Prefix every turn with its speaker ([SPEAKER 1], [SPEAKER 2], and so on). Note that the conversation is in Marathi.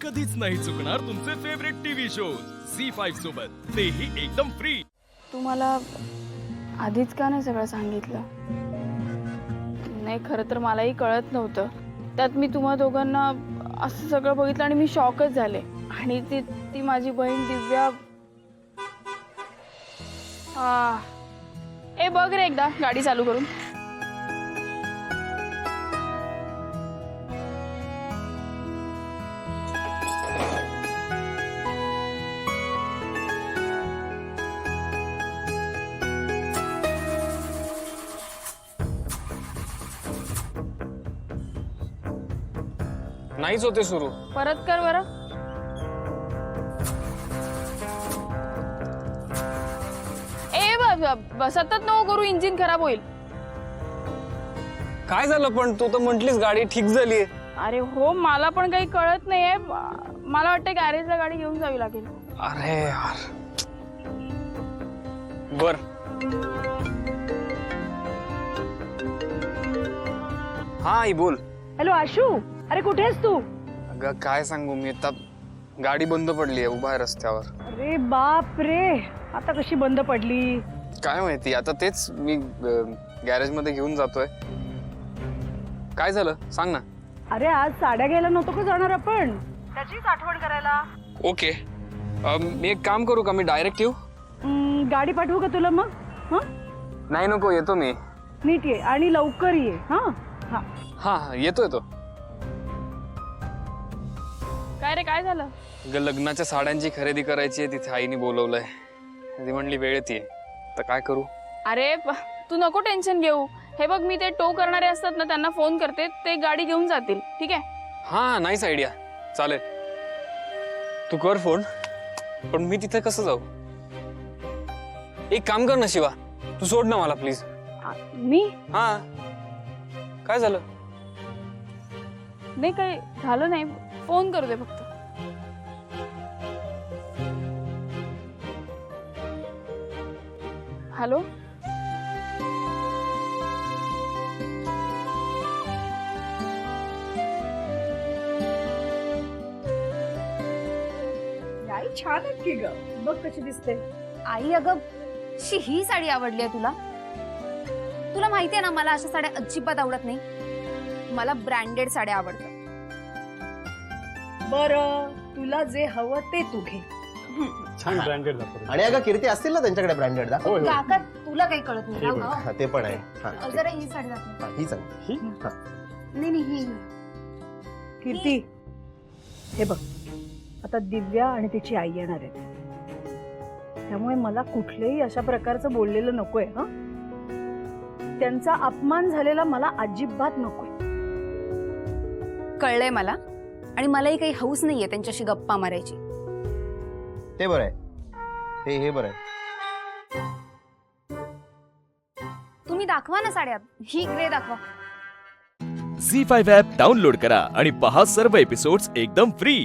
[SPEAKER 1] कधीच नाही चुकणार तुमचे फेवरेट टीव्ही शोज झी5 सोबत, तेही एकदम फ्री।
[SPEAKER 2] तुम्हाला आधीच का नाही सगळं सांगितलं? नाही, खरं तर मलाही कळत नव्हतं। त्यात मी तुम्हा दोघांना असं सगळं बघितलं आणि मी शॉकच झाले। आणि ती माझी बहीण दिव्या। ए बघ रे एकदा गाडी चालू करून।
[SPEAKER 3] नाहीच होते सुरू।
[SPEAKER 2] परत कर बरं। सतत नको करू, इंजिन खराब होईल।
[SPEAKER 3] काय झालं पण? तू तर म्हटलीस गाडी ठीक झालीये।
[SPEAKER 2] अरे हो, मला पण काही कळत नाहीये। मला वाटतं गॅरेजला गाडी घेऊन जावी लागेल।
[SPEAKER 3] अरे यार, बर। हा आई बोल।
[SPEAKER 4] हॅलो आशू, अरे कुठे आहेस तू?
[SPEAKER 3] अगं काय सांगू मी, आता गाडी बंद पडली आहे, उभा आहे रस्त्यावर।
[SPEAKER 4] अरे बाप रे, आता कशी बंद पडली?
[SPEAKER 3] काय माहिती, आता तेच मी गॅरेज मध्ये घेऊन जातोय। काय झालं सांग ना।
[SPEAKER 4] अरे आज साड्या घ्यायला नव्हतो का जाणार आपण? त्याचीच आठवण करायला।
[SPEAKER 3] ओके, मी एक काम करू का, मी डायरेक्ट येऊ?
[SPEAKER 4] गाडी पाठवू का तुला मग? हा
[SPEAKER 3] नाही नको, येतो मी।
[SPEAKER 4] नीट ये आणि लवकर ये। हा हा
[SPEAKER 3] हा येतो येतो।
[SPEAKER 2] काय रे, काय झालं?
[SPEAKER 3] लग्नाच्या साड्यांची खरेदी करायची आहे, तिथे आईने बोलवलंय। ती म्हणली वेळेत ये, तर काय करू?
[SPEAKER 2] अरे तू नको टेन्शन घेऊ। हे बघ, मी ते टो करणारे असतात ना, त्यांना फोन करते, ते गाडी घेऊन जातील, ठीक आहे?
[SPEAKER 3] हा नाईस आयडिया, चालेल। तू कर फोन, पण मी तिथे कसं जाऊ? एक काम कर ना शिवा, तू सोड ना मला प्लीज।
[SPEAKER 2] मी?
[SPEAKER 3] हा काय झालं?
[SPEAKER 2] नाही, काही झालं नाही, फोन करू दे फक्त। हॅलो,
[SPEAKER 4] आई छान आहे की ग, बघ कशी दिसते।
[SPEAKER 5] आई अगं, ही साडी आवडली आहे तुला? तुला माहिती आहे ना, मला अशा साड्या अजिबात आवडत नाही। मला ब्रँडेड साड्या आवडतात।
[SPEAKER 4] बरं, तुला जे हवं ते तू घे।
[SPEAKER 6] छान ब्रँडेड दाखव।
[SPEAKER 7] आणि अगं कीर्ती असतील ना त्यांच्याकडे ब्रँडेड दाखव।
[SPEAKER 5] काका, तुला काही कळत नाही राहू दे.
[SPEAKER 7] हा, ते पण आहे। हा,
[SPEAKER 5] जरा ही साडी दाखव।
[SPEAKER 7] हा, ही चांगली। हा.
[SPEAKER 5] नाही नाही, ही
[SPEAKER 4] कीर्ती, हे बघ, आता दिव्या आणि तिची आई येणार आहे, त्यामुळे मला कुठलेही अशा प्रकारचं बोललेलं नकोय। हा, त्यांचा अपमान झालेला मला अजिबात नकोय।
[SPEAKER 5] कळलंय मला, आणि मलाही काही हौस नाहीये त्यांच्याशी गप्पा मारायची।
[SPEAKER 7] ते बरं आहे, हे बरं आहे।
[SPEAKER 5] तुम्ही दाखवा ना साड्या, ही ग्रे दाखवा।
[SPEAKER 1] झी5 ॲप डाउनलोड करा आणि पहा सर्व एपिसोड्स एकदम फ्री।